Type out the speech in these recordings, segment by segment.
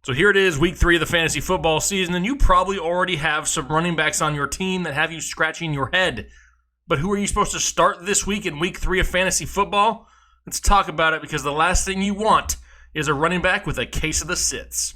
So here it is, week 3 of the fantasy football season, and you probably already have some running backs on your team that have you scratching your head. But who are you supposed to start this week in week 3 of fantasy football? Let's talk about it, because the last thing you want is a running back with a case of the sits.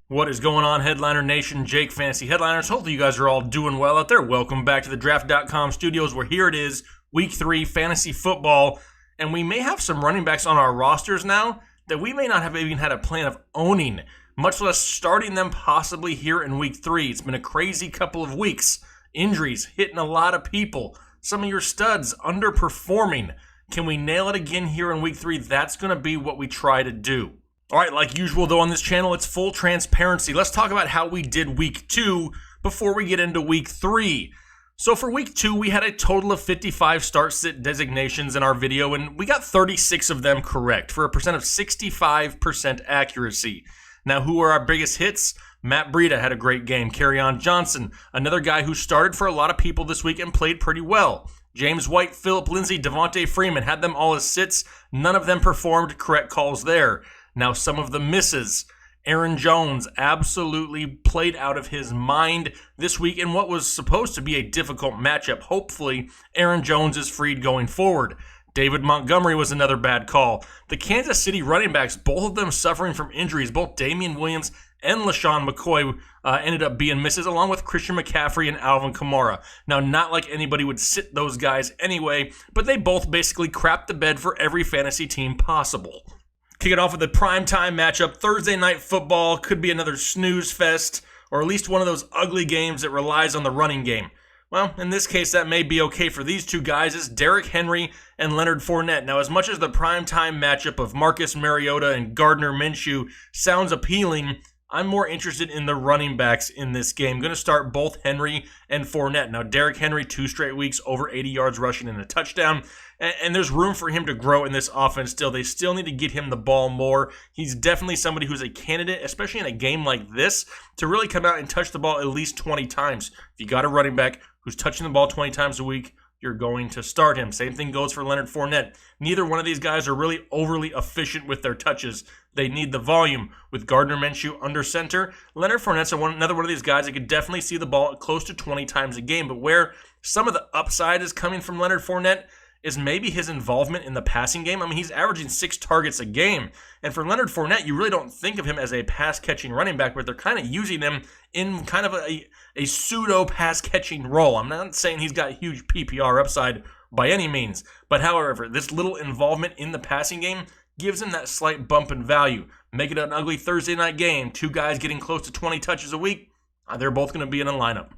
What is going on, Headliner Nation? Jake, Fantasy Headliners. Hopefully you guys are all doing well out there. Welcome back to the Draft.com studios, where here it is, week 3 fantasy football, and we may have some running backs on our rosters now that we may not have even had a plan of owning, much less starting them possibly here in week 3. It's been a crazy couple of weeks. Injuries hitting a lot of people. Some of your studs underperforming. Can we nail it again here in week 3? That's going to be what we try to do. All right, like usual, though, on this channel, it's full transparency. Let's talk about how we did week 2 before we get into week 3. So for week 2, we had a total of 55 start-sit designations in our video, and we got 36 of them correct for a percent of 65% accuracy. Now, who are our biggest hits? Matt Breida had a great game. Kerryon Johnson, another guy who started for a lot of people this week and played pretty well. James White, Phillip Lindsay, Devontae Freeman had them all as sits. None of them performed. Correct calls there. Now, some of the misses. Aaron Jones absolutely played out of his mind this week in what was supposed to be a difficult matchup. Hopefully, Aaron Jones is freed going forward. David Montgomery was another bad call. The Kansas City running backs, both of them suffering from injuries. Both Damian Williams and LaShawn McCoy ended up being misses, along with Christian McCaffrey and Alvin Kamara. Now, not like anybody would sit those guys anyway, but they both basically crapped the bed for every fantasy team possible. Kick it off with a primetime matchup. Thursday night football could be another snooze fest, or at least one of those ugly games that relies on the running game. Well, in this case, that may be okay for these two guys. It's Derrick Henry and Leonard Fournette. Now, as much as the primetime matchup of Marcus Mariota and Gardner Minshew sounds appealing, I'm more interested in the running backs in this game. I'm going to start both Henry and Fournette. Now, Derrick Henry, 2 straight weeks, over 80 yards rushing and a touchdown. And there's room for him to grow in this offense still. They still need to get him the ball more. He's definitely somebody who's a candidate, especially in a game like this, to really come out and touch the ball at least 20 times. If you got a running back who's touching the ball 20 times a week, you're going to start him. Same thing goes for Leonard Fournette. Neither one of these guys are really overly efficient with their touches. They need the volume. With Gardner Minshew under center, Leonard Fournette's another one of these guys that could definitely see the ball close to 20 times a game. But where some of the upside is coming from Leonard Fournette is maybe his involvement in the passing game. I mean, he's averaging 6 targets a game. And for Leonard Fournette, you really don't think of him as a pass-catching running back, but they're kind of using him in kind of a pseudo-pass-catching role. I'm not saying he's got huge PPR upside by any means. But however, this little involvement in the passing game gives him that slight bump in value. Make it an ugly Thursday night game. 2 guys getting close to 20 touches a week. They're both going to be in a lineup.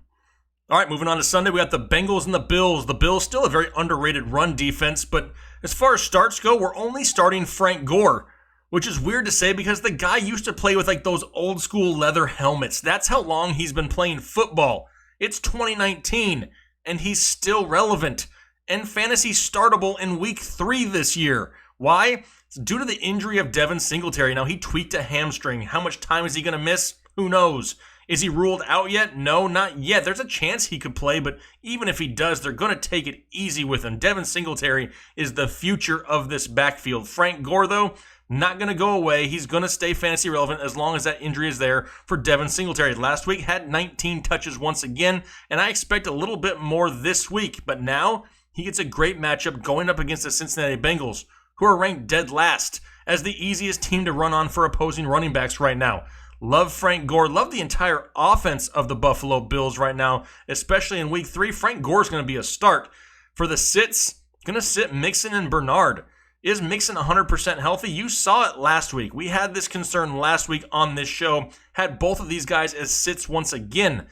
All right, moving on to Sunday, we got the Bengals and the Bills. The Bills still a very underrated run defense, but as far as starts go, we're only starting Frank Gore, which is weird to say because the guy used to play with like those old school leather helmets. That's how long he's been playing football. It's 2019, and he's still relevant and fantasy startable in week 3 this year. Why? It's due to the injury of Devin Singletary. Now, he tweaked a hamstring. How much time is he going to miss? Who knows? Is he ruled out yet? No, not yet. There's a chance he could play, but even if he does, they're going to take it easy with him. Devin Singletary is the future of this backfield. Frank Gore, though, not going to go away. He's going to stay fantasy relevant as long as that injury is there for Devin Singletary. Last week had 19 touches once again, and I expect a little bit more this week. But now he gets a great matchup going up against the Cincinnati Bengals, who are ranked dead last as the easiest team to run on for opposing running backs right now. Love Frank Gore. Love the entire offense of the Buffalo Bills right now, especially in week 3. Frank Gore's going to be a start. For the sits, going to sit Mixon and Bernard. Is Mixon 100% healthy? You saw it last week. We had this concern last week on this show. Had both of these guys as sits once again.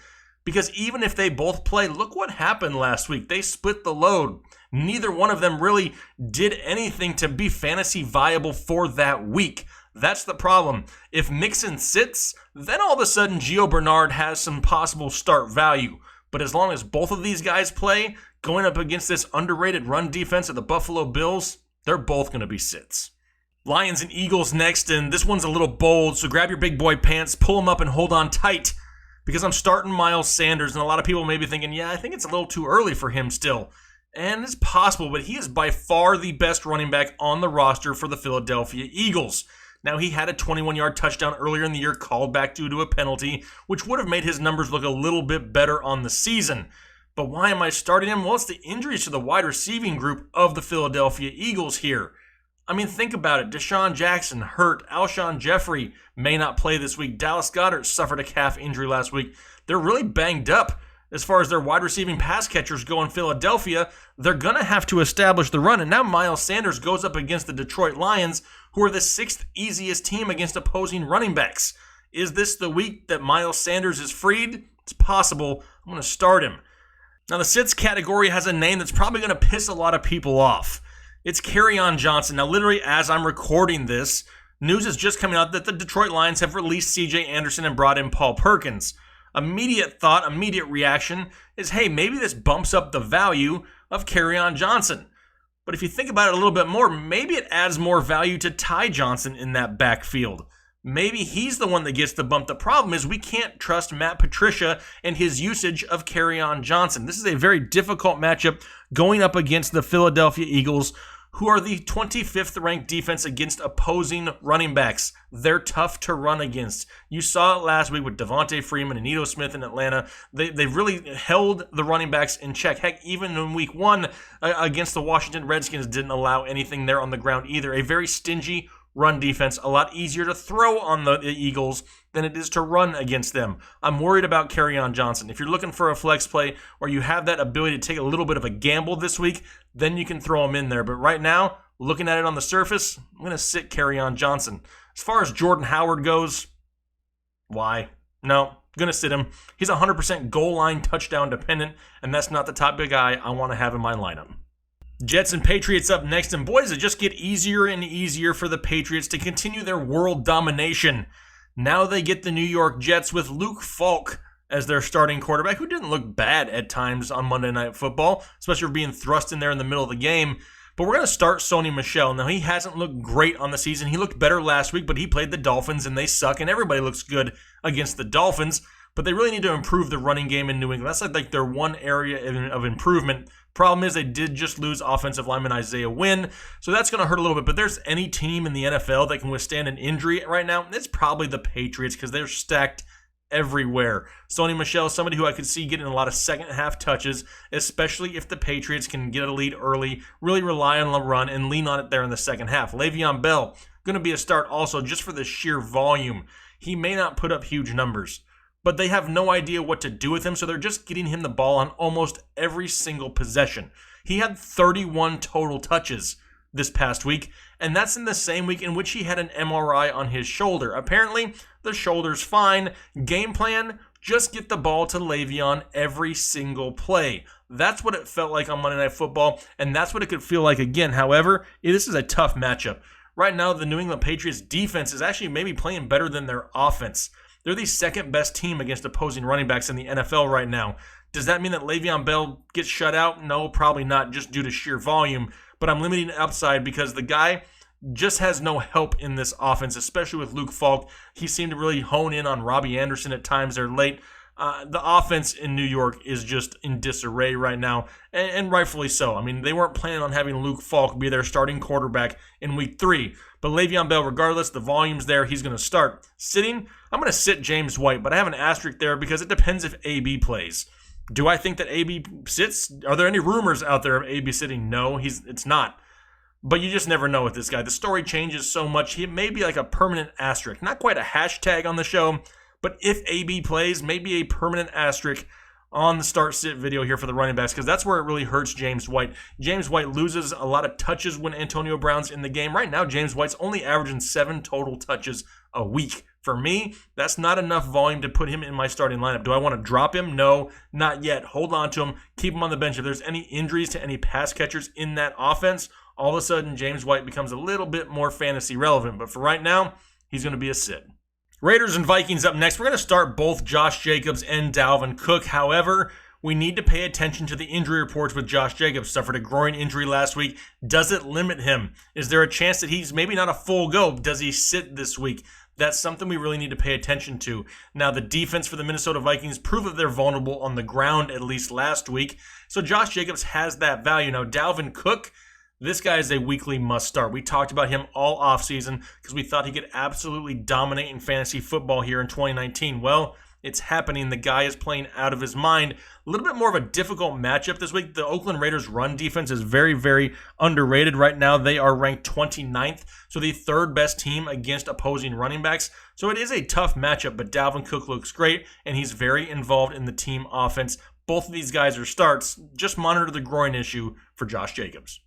Because even if they both play, look what happened last week. They split the load. Neither one of them really did anything to be fantasy viable for that week. That's the problem. If Mixon sits, then all of a sudden Gio Bernard has some possible start value. But as long as both of these guys play, going up against this underrated run defense of the Buffalo Bills, they're both going to be sits. Lions and Eagles next, and this one's a little bold, so grab your big boy pants, pull them up, and hold on tight, because I'm starting Miles Sanders, and a lot of people may be thinking, yeah, I think it's a little too early for him still. And it's possible, but he is by far the best running back on the roster for the Philadelphia Eagles. Now, he had a 21-yard touchdown earlier in the year called back due to a penalty, which would have made his numbers look a little bit better on the season. But why am I starting him? Well, it's the injuries to the wide receiving group of the Philadelphia Eagles here. I mean, think about it. Deshaun Jackson hurt. Alshon Jeffrey may not play this week. Dallas Goedert suffered a calf injury last week. They're really banged up as far as their wide receiving pass catchers go in Philadelphia. They're going to have to establish the run. And now Miles Sanders goes up against the Detroit Lions, who are the 6th easiest team against opposing running backs. Is this the week that Miles Sanders is freed? It's possible. I'm going to start him. Now, the sits category has a name that's probably going to piss a lot of people off. It's Kerryon Johnson. Now, literally, as I'm recording this, news is just coming out that the Detroit Lions have released C.J. Anderson and brought in Paul Perkins. Immediate thought, immediate reaction is, hey, maybe this bumps up the value of Kerryon Johnson. But if you think about it a little bit more, maybe it adds more value to Ty Johnson in that backfield. Maybe he's the one that gets the bump. The problem is we can't trust Matt Patricia and his usage of Kerryon Johnson. This is a very difficult matchup going up against the Philadelphia Eagles, who are the 25th ranked defense against opposing running backs. They're tough to run against. You saw it last week with Devontae Freeman and Ito Smith in Atlanta. They've really held the running backs in check. Heck, even in week 1 against the Washington Redskins didn't allow anything there on the ground either. A very stingy run defense, a lot easier to throw on the Eagles than it is to run against them. I'm worried about Kerryon Johnson. If you're looking for a flex play or you have that ability to take a little bit of a gamble this week, then you can throw him in there. But right now, looking at it on the surface, I'm going to sit Kerryon Johnson. As far as Jordan Howard goes, why? No, going to sit him. He's 100% goal line touchdown dependent, and that's not the type of guy I want to have in my lineup. Jets and Patriots up next, and boy, does it just get easier and easier for the Patriots to continue their world domination. Now they get the New York Jets with Luke Falk as their starting quarterback, who didn't look bad at times on Monday Night Football, especially for being thrust in there in the middle of the game. But we're going to start Sony Michel. Now, he hasn't looked great on the season. He looked better last week, but he played the Dolphins, and they suck, and everybody looks good against the Dolphins. But they really need to improve the running game in New England. That's like their one area of improvement. Problem is they did just lose offensive lineman Isaiah Wynn, so that's going to hurt a little bit. But there's any team in the NFL that can withstand an injury right now, it's probably the Patriots because they're stacked everywhere. Sony Michel is somebody who I could see getting a lot of second half touches, especially if the Patriots can get a lead early, really rely on the run, and lean on it there in the second half. Le'Veon Bell, going to be a start also just for the sheer volume. He may not put up huge numbers, but they have no idea what to do with him, so they're just getting him the ball on almost every single possession. He had 31 total touches this past week, and that's in the same week in which he had an MRI on his shoulder. Apparently, the shoulder's fine. Game plan, just get the ball to Le'Veon every single play. That's what it felt like on Monday Night Football, and that's what it could feel like again. However, this is a tough matchup. Right now, the New England Patriots defense is actually maybe playing better than their offense. They're the second best team against opposing running backs in the NFL right now. Does that mean that Le'Veon Bell gets shut out? No, probably not, just due to sheer volume. But I'm limiting the upside because the guy just has no help in this offense, especially with Luke Falk. He seemed to really hone in on Robbie Anderson at times there late. The offense in New York is just in disarray right now, and rightfully so. I mean, they weren't planning on having Luke Falk be their starting quarterback in week 3. But Le'Veon Bell, regardless, the volume's there. He's going to start. Sitting, I'm going to sit James White, but I have an asterisk there because it depends if AB plays. Do I think that AB sits? Are there any rumors out there of AB sitting? No, it's not. But you just never know with this guy. The story changes so much. He may be like a permanent asterisk. Not quite a hashtag on the show, but if AB plays, maybe a permanent asterisk on the start-sit video here for the running backs, because that's where it really hurts James White. James White loses a lot of touches when Antonio Brown's in the game. Right now, James White's only averaging 7 total touches a week. For me, that's not enough volume to put him in my starting lineup. Do I want to drop him? No, not yet. Hold on to him. Keep him on the bench. If there's any injuries to any pass catchers in that offense, all of a sudden James White becomes a little bit more fantasy relevant. But for right now, he's going to be a sit. Raiders and Vikings up next. We're going to start both Josh Jacobs and Dalvin Cook. However, we need to pay attention to the injury reports with Josh Jacobs. Suffered a groin injury last week. Does it limit him? Is there a chance that he's maybe not a full go? Does he sit this week? That's something we really need to pay attention to. Now, the defense for the Minnesota Vikings proved that they're vulnerable on the ground, at least last week. So Josh Jacobs has that value. Now, Dalvin Cook, this guy is a weekly must start. We talked about him all offseason because we thought he could absolutely dominate in fantasy football here in 2019. Well, it's happening. The guy is playing out of his mind. A little bit more of a difficult matchup this week. The Oakland Raiders' run defense is very, very underrated right now. They are ranked 29th, so the third best team against opposing running backs. So it is a tough matchup, but Dalvin Cook looks great, and he's very involved in the team offense. Both of these guys are starts. Just monitor the groin issue for Josh Jacobs.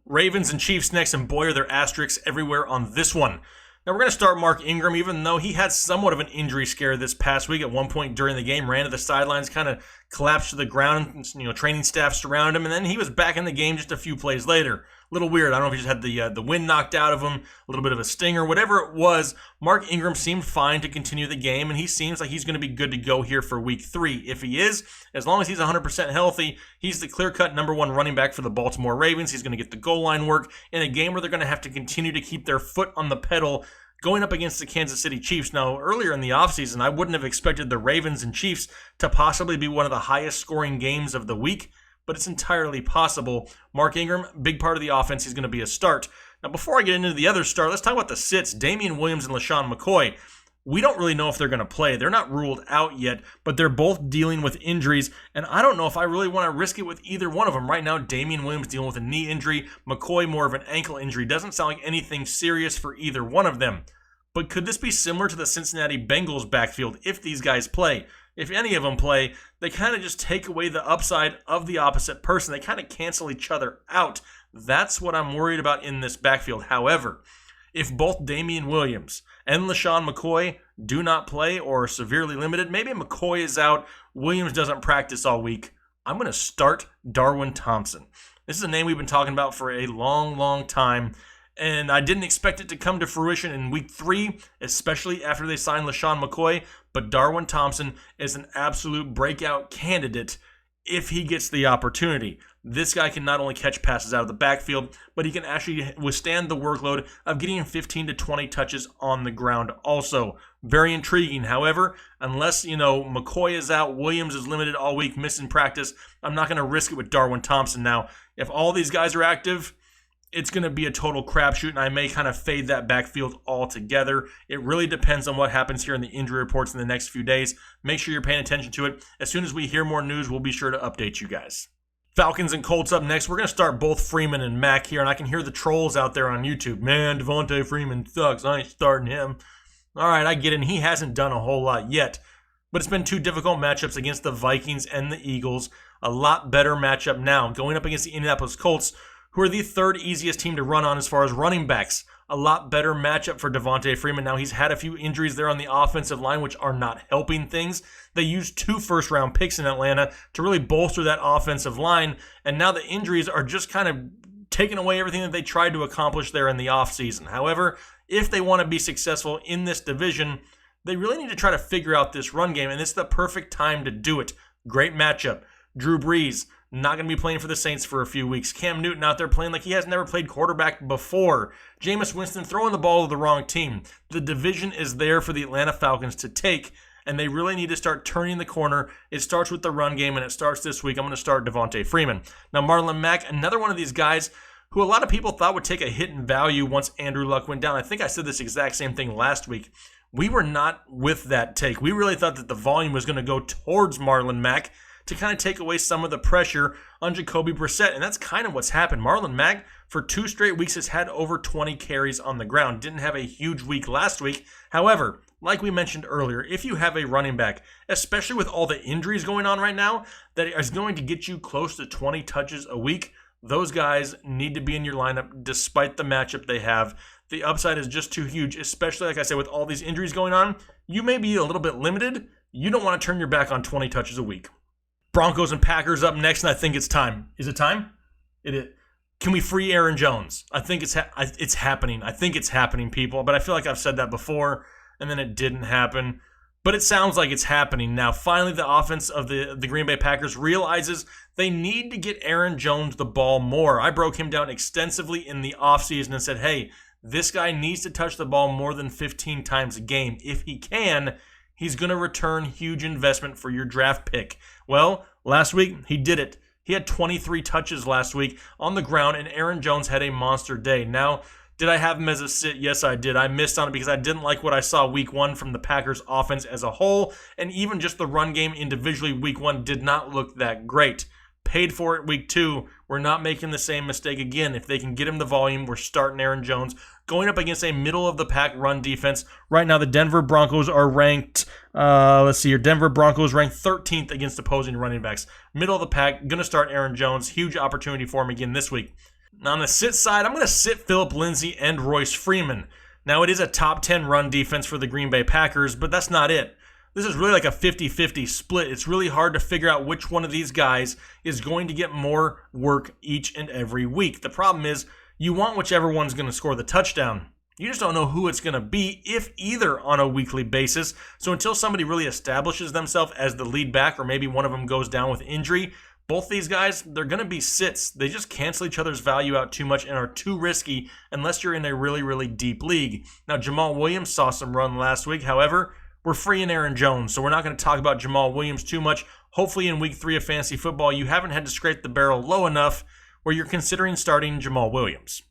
Ravens and Chiefs next, and boy, are there asterisks everywhere on this one. Now, we're going to start Mark Ingram, even though he had somewhat of an injury scare this past week. At one point during the game, ran to the sidelines, kind of collapsed to the ground. Training staff surrounded him, and then he was back in the game just a few plays later. A little weird. I don't know if he just had the wind knocked out of him, a little bit of a stinger, whatever it was. Mark Ingram seemed fine to continue the game, and he seems like he's going to be good to go here for week 3. If he is, as long as he's 100% healthy, he's the clear-cut number 1 running back for the Baltimore Ravens. He's going to get the goal line work in a game where they're going to have to continue to keep their foot on the pedal going up against the Kansas City Chiefs. Now, earlier in the offseason, I wouldn't have expected the Ravens and Chiefs to possibly be one of the highest scoring games of the week, but it's entirely possible. Mark Ingram, big part of the offense, he's going to be a start. Now, before I get into the other start, let's talk about the sits. Damian Williams and LaShawn McCoy. We don't really know if they're going to play. They're not ruled out yet, but they're both dealing with injuries, and I don't know if I really want to risk it with either one of them. Right now, Damian Williams dealing with a knee injury, McCoy more of an ankle injury. Doesn't sound like anything serious for either one of them. But could this be similar to the Cincinnati Bengals backfield if these guys play? If any of them play, they kind of just take away the upside of the opposite person. They kind of cancel each other out. That's what I'm worried about in this backfield. However, if both Damian Williams and LaShawn McCoy do not play or are severely limited, maybe McCoy is out, Williams doesn't practice all week, I'm going to start Darwin Thompson. This is a name we've been talking about for a long, long time, and I didn't expect it to come to fruition in week 3, especially after they signed LaShawn McCoy, but Darwin Thompson is an absolute breakout candidate if he gets the opportunity. This guy can not only catch passes out of the backfield, but he can actually withstand the workload of getting 15 to 20 touches on the ground also. Very intriguing. However, unless, McCoy is out, Williams is limited all week, missing practice, I'm not going to risk it with Darwin Thompson. Now, if all these guys are active, it's going to be a total crapshoot, and I may kind of fade that backfield altogether. It really depends on what happens here in the injury reports in the next few days. Make sure you're paying attention to it. As soon as we hear more news, we'll be sure to update you guys. Falcons and Colts up next. We're going to start both Freeman and Mack here, and I can hear the trolls out there on YouTube. Man, Devontae Freeman sucks. I ain't starting him. All right, I get it, and he hasn't done a whole lot yet. But it's been 2 difficult matchups against the Vikings and the Eagles. A lot better matchup now. Going up against the Indianapolis Colts, who are the 3rd easiest team to run on as far as running backs. A lot better matchup for Devontae Freeman. Now, he's had a few injuries there on the offensive line, which are not helping things. They used 2 first-round picks in Atlanta to really bolster that offensive line, and now the injuries are just kind of taking away everything that they tried to accomplish there in the offseason. However, if they want to be successful in this division, they really need to try to figure out this run game, and it's the perfect time to do it. Great matchup. Drew Brees, not going to be playing for the Saints for a few weeks. Cam Newton out there playing like he has never played quarterback before. Jameis Winston throwing the ball to the wrong team. The division is there for the Atlanta Falcons to take, and they really need to start turning the corner. It starts with the run game, and it starts this week. I'm going to start Devontae Freeman. Now, Marlon Mack, another one of these guys who a lot of people thought would take a hit in value once Andrew Luck went down. I think I said this exact same thing last week. We were not with that take. We really thought that the volume was going to go towards Marlon Mack to kind of take away some of the pressure on Jacoby Brissett, and that's kind of what's happened. Marlon Mack, for 2 straight weeks, has had over 20 carries on the ground. Didn't have a huge week last week. However, like we mentioned earlier, if you have a running back, especially with all the injuries going on right now, that is going to get you close to 20 touches a week, those guys need to be in your lineup despite the matchup they have. The upside is just too huge, especially, like I said, with all these injuries going on. You may be a little bit limited. You don't want to turn your back on 20 touches a week. Broncos and Packers up next, and I think it's time. Is it time? It is. Can we free Aaron Jones? I think it's happening. I think it's happening, people. But I feel like I've said that before, and then it didn't happen. But it sounds like it's happening now. Finally, the offense of the Green Bay Packers realizes they need to get Aaron Jones the ball more. I broke him down extensively in the offseason and said, hey, this guy needs to touch the ball more than 15 times a game. If he can, he's going to return huge investment for your draft pick. Well, last week, he did it. He had 23 touches last week on the ground, and Aaron Jones had a monster day. Now, did I have him as a sit? Yes, I did. I missed on it because I didn't like what I saw week 1 from the Packers offense as a whole, and even just the run game individually week 1 did not look that great. Paid for it week 2. We're not making the same mistake again. If they can get him the volume, we're starting Aaron Jones. Going up against a middle-of-the-pack run defense. Right now, the Denver Broncos are ranked, Denver Broncos ranked 13th against opposing running backs. Middle of the pack, going to start Aaron Jones. Huge opportunity for him again this week. Now, on the sit side, I'm going to sit Phillip Lindsay and Royce Freeman. Now, it is a top 10 run defense for the Green Bay Packers, but that's not it. This is really like a 50-50 split. It's really hard to figure out which one of these guys is going to get more work each and every week. The problem is you want whichever one's going to score the touchdown. You just don't know who it's going to be, if either, on a weekly basis. So until somebody really establishes themselves as the lead back, or maybe one of them goes down with injury, both these guys, they're going to be sits. They just cancel each other's value out too much and are too risky unless you're in a really, really deep league. Now, Jamal Williams saw some run last week. However, we're free in Aaron Jones, so we're not going to talk about Jamal Williams too much. Hopefully in week 3 of fantasy football, you haven't had to scrape the barrel low enough where you're considering starting Jamal Williams.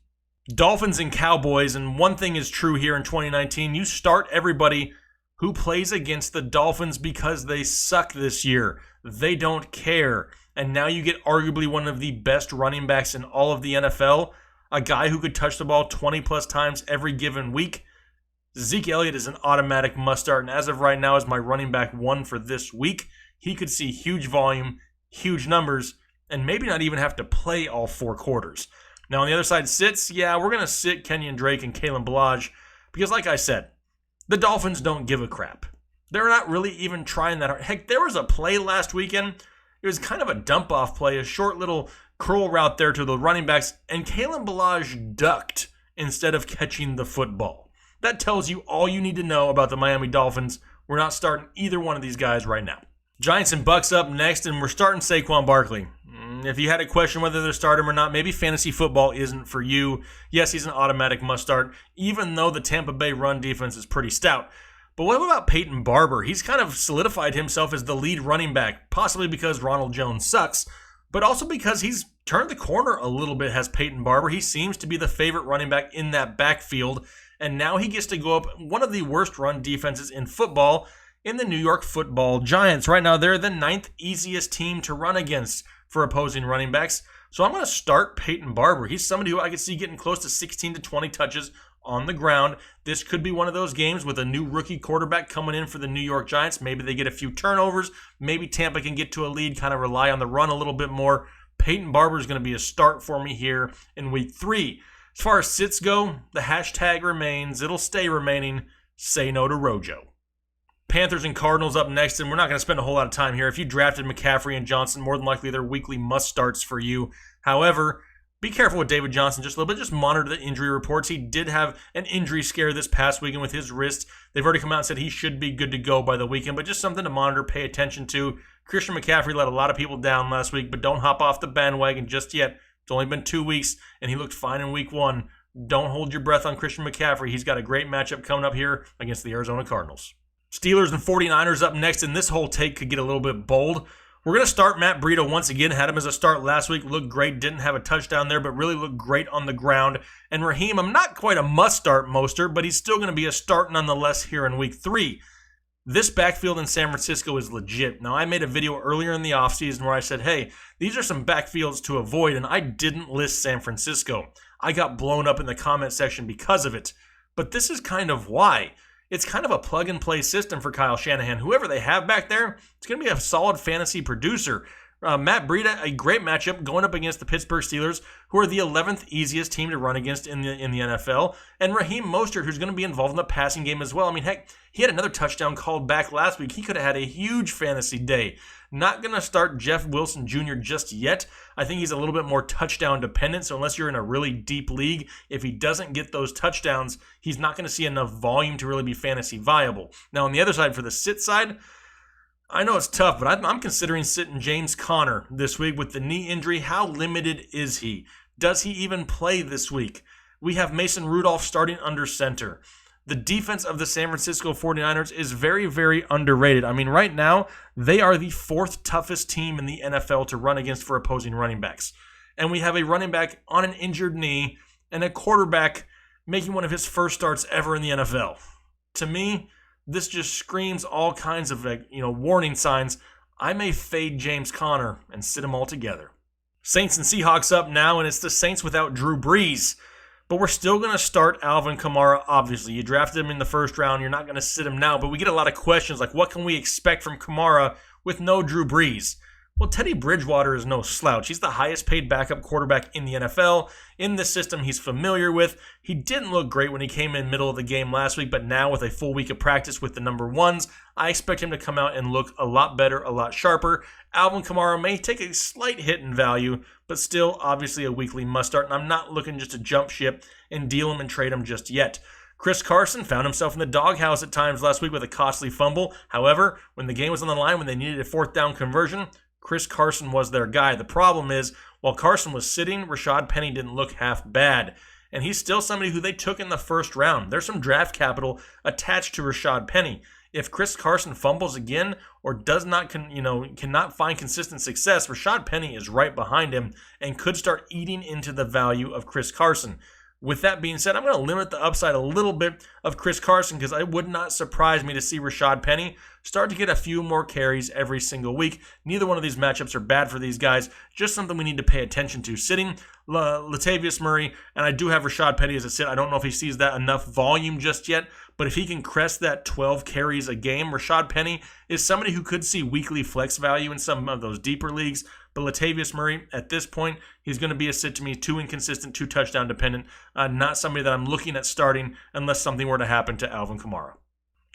Dolphins and Cowboys, and one thing is true here in 2019, you start everybody who plays against the Dolphins because they suck this year. They don't care. And now you get arguably one of the best running backs in all of the NFL, a guy who could touch the ball 20-plus times every given week. Zeke Elliott is an automatic must-start, and as of right now is my running back 1 for this week. He could see huge volume, huge numbers, and maybe not even have to play all 4 quarters. Now, on the other side, sits, yeah, we're going to sit Kenyon Drake and Kalen Ballage because, like I said, the Dolphins don't give a crap. They're not really even trying that hard. Heck, there was a play last weekend. It was kind of a dump-off play, a short little curl route there to the running backs, and Kalen Ballage ducked instead of catching the football. That tells you all you need to know about the Miami Dolphins. We're not starting either one of these guys right now. Giants and Bucks up next, and we're starting Saquon Barkley. If you had a question whether to start him or not, maybe fantasy football isn't for you. Yes, he's an automatic must-start, even though the Tampa Bay run defense is pretty stout. But what about Peyton Barber? He's kind of solidified himself as the lead running back, possibly because Ronald Jones sucks, but also because he's turned the corner a little bit, has Peyton Barber. He seems to be the favorite running back in that backfield, and now he gets to go up one of the worst run defenses in football in the New York Football Giants. Right now, they're the 9th easiest team to run against for opposing running backs. So I'm going to start Peyton Barber. He's somebody who I could see getting close to 16 to 20 touches on the ground. This could be one of those games with a new rookie quarterback coming in for the New York Giants. Maybe they get a few turnovers. Maybe Tampa can get to a lead, kind of rely on the run a little bit more. Peyton Barber is going to be a start for me here in week 3. As far as sits go, the hashtag remains. It'll stay remaining. Say no to Rojo. Panthers and Cardinals up next, and we're not going to spend a whole lot of time here. If you drafted McCaffrey and Johnson, more than likely they're weekly must-starts for you. However, be careful with David Johnson just a little bit. Just monitor the injury reports. He did have an injury scare this past weekend with his wrist. They've already come out and said he should be good to go by the weekend, but just something to monitor, pay attention to. Christian McCaffrey let a lot of people down last week, but don't hop off the bandwagon just yet. It's only been 2 weeks, and he looked fine in week 1. Don't hold your breath on Christian McCaffrey. He's got a great matchup coming up here against the Arizona Cardinals. Steelers and 49ers up next, and this whole take could get a little bit bold. We're going to start Matt Breida once again. Had him as a start last week. Looked great. Didn't have a touchdown there, but really looked great on the ground. And Raheem, I'm not quite a must-start Mostert, but he's still going to be a start nonetheless here in week 3. This backfield in San Francisco is legit. Now, I made a video earlier in the offseason where I said, hey, these are some backfields to avoid, and I didn't list San Francisco. I got blown up in the comment section because of it. But this is kind of why. It's kind of a plug-and-play system for Kyle Shanahan. Whoever they have back there, it's going to be a solid fantasy producer. Matt Breida, a great matchup going up against the Pittsburgh Steelers, who are the 11th easiest team to run against in the NFL. And Raheem Mostert, who's going to be involved in the passing game as well. I mean, heck, he had another touchdown called back last week. He could have had a huge fantasy day. Not going to start Jeff Wilson Jr. just yet. I think he's a little bit more touchdown dependent, so unless you're in a really deep league, if he doesn't get those touchdowns, he's not going to see enough volume to really be fantasy viable. Now, on the other side, for the sit side, I know it's tough, but I'm considering sitting James Conner this week with the knee injury. How limited is he? Does he even play this week? We have Mason Rudolph starting under center. The defense of the San Francisco 49ers is very, very underrated. I mean, right now, they are the fourth toughest team in the NFL to run against for opposing running backs. And we have a running back on an injured knee and a quarterback making one of his first starts ever in the NFL. To me, this just screams all kinds of warning signs. I may fade James Conner and sit him all together. Saints and Seahawks up now, and it's the Saints without Drew Brees. But we're still going to start Alvin Kamara, obviously. You drafted him in the first round. You're not going to sit him now. But we get a lot of questions like, what can we expect from Kamara with no Drew Brees? Well, Teddy Bridgewater is no slouch. He's the highest paid backup quarterback in the NFL, in the system he's familiar with. He didn't look great when he came in middle of the game last week, but now with a full week of practice with the number ones, I expect him to come out and look a lot better, a lot sharper. Alvin Kamara may take a slight hit in value, but still obviously a weekly must start, and I'm not looking just to jump ship and deal him and trade him just yet. Chris Carson found himself in the doghouse at times last week with a costly fumble. However, when the game was on the line, when they needed a fourth down conversion, Chris Carson was their guy. The problem is, while Carson was sitting, Rashad Penny didn't look half bad. And he's still somebody who they took in the first round. There's some draft capital attached to Rashad Penny. If Chris Carson fumbles again or does not, cannot find consistent success, Rashad Penny is right behind him and could start eating into the value of Chris Carson. With that being said, I'm going to limit the upside a little bit of Chris Carson because it would not surprise me to see Rashad Penny start to get a few more carries every single week. Neither one of these matchups are bad for these guys, just something we need to pay attention to. Sitting Latavius Murray, and I do have Rashad Penny as a sit. I don't know if he sees that enough volume just yet, but if he can crest that 12 carries a game, Rashad Penny is somebody who could see weekly flex value in some of those deeper leagues. But Latavius Murray, at this point, he's going to be a sit to me, too inconsistent, too touchdown dependent, not somebody that I'm looking at starting unless something were to happen to Alvin Kamara.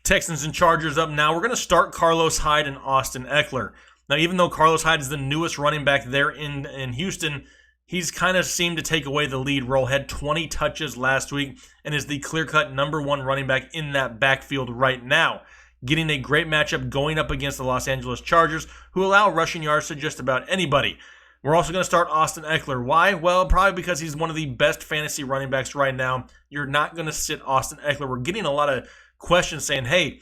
Texans and Chargers up now. We're going to start Carlos Hyde and Austin Eckler. Now, even though Carlos Hyde is the newest running back there in Houston, he's kind of seemed to take away the lead role. Had 20 touches last week and is the clear-cut number one running back in that backfield right now. Getting a great matchup going up against the Los Angeles Chargers, who allow rushing yards to just about anybody. We're also going to start Austin Eckler. Why? Well, probably because he's one of the best fantasy running backs right now. You're not going to sit Austin Eckler. We're getting a lot of questions saying, hey,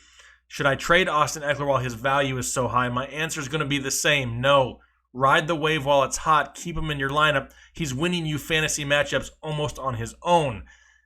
should I trade Austin Eckler while his value is so high? My answer is going to be the same. No. Ride the wave while it's hot. Keep him in your lineup. He's winning you fantasy matchups almost on his own.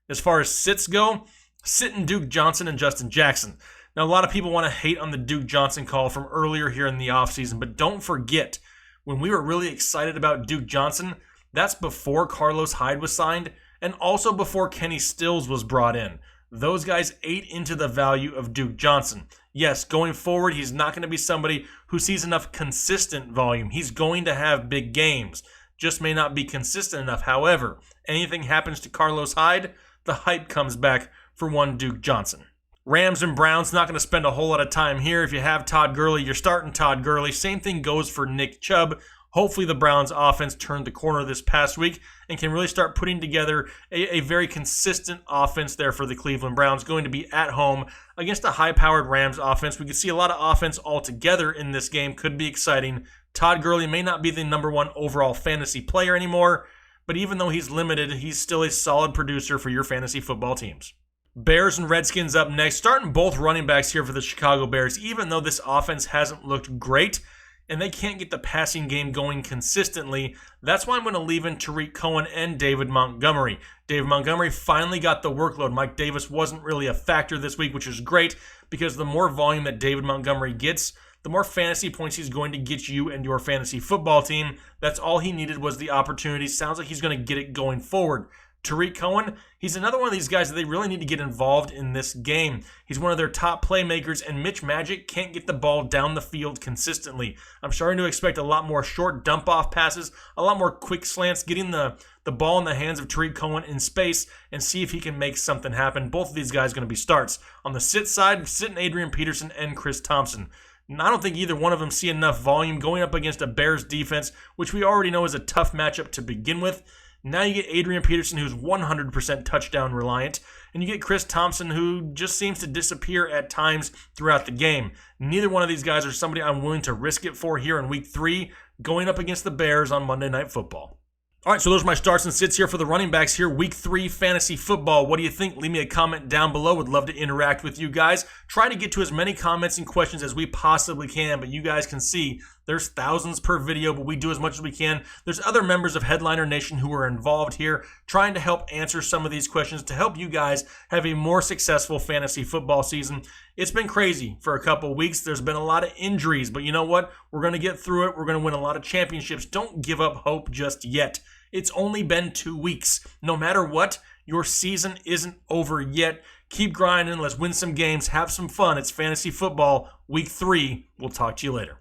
As far as sits go, sitting Duke Johnson and Justin Jackson. Now, a lot of people want to hate on the Duke Johnson call from earlier here in the offseason, but don't forget, when we were really excited about Duke Johnson, that's before Carlos Hyde was signed and also before Kenny Stills was brought in. Those guys ate into the value of Duke Johnson. Yes, going forward, he's not going to be somebody who sees enough consistent volume. He's going to have big games, just may not be consistent enough. However, anything happens to Carlos Hyde, the hype comes back for one Duke Johnson. Rams and Browns, not going to spend a whole lot of time here. If you have Todd Gurley, you're starting Todd Gurley. Same thing goes for Nick Chubb. Hopefully the Browns offense turned the corner this past week and can really start putting together a very consistent offense there for the Cleveland Browns, going to be at home against a high-powered Rams offense. We could see a lot of offense altogether in this game. Could be exciting. Todd Gurley may not be the number one overall fantasy player anymore, but even though he's limited, he's still a solid producer for your fantasy football teams. Bears and Redskins up next. Starting both running backs here for the Chicago Bears, even though this offense hasn't looked great and they can't get the passing game going consistently. That's why I'm going to leave in Tariq Cohen and David Montgomery. David Montgomery finally got the workload. Mike Davis wasn't really a factor this week, which is great because the more volume that David Montgomery gets, the more fantasy points he's going to get you and your fantasy football team. That's all he needed was the opportunity. Sounds like he's going to get it going forward. Tariq Cohen, he's another one of these guys that they really need to get involved in this game. He's one of their top playmakers, and Mitch Magic can't get the ball down the field consistently. I'm starting to expect a lot more short dump-off passes, a lot more quick slants, getting the ball in the hands of Tariq Cohen in space and see if he can make something happen. Both of these guys are going to be starts. On the sit side, sitting Adrian Peterson and Chris Thompson. And I don't think either one of them see enough volume going up against a Bears defense, which we already know is a tough matchup to begin with. Now you get Adrian Peterson, who's 100% touchdown reliant, and you get Chris Thompson, who just seems to disappear at times throughout the game. Neither one of these guys are somebody I'm willing to risk it for here in Week 3, going up against the Bears on Monday Night Football. All right, so those are my starts and sits here for the running backs here. Week 3 fantasy football. What do you think? Leave me a comment down below. Would love to interact with you guys. Try to get to as many comments and questions as we possibly can, but you guys can see there's thousands per video, but we do as much as we can. There's other members of Headliner Nation who are involved here trying to help answer some of these questions to help you guys have a more successful fantasy football season. It's been crazy for a couple weeks. There's been a lot of injuries, but you know what? We're going to get through it. We're going to win a lot of championships. Don't give up hope just yet. It's only been 2 weeks. No matter what, your season isn't over yet. Keep grinding. Let's win some games. Have some fun. It's fantasy football. Week 3. We'll talk to you later.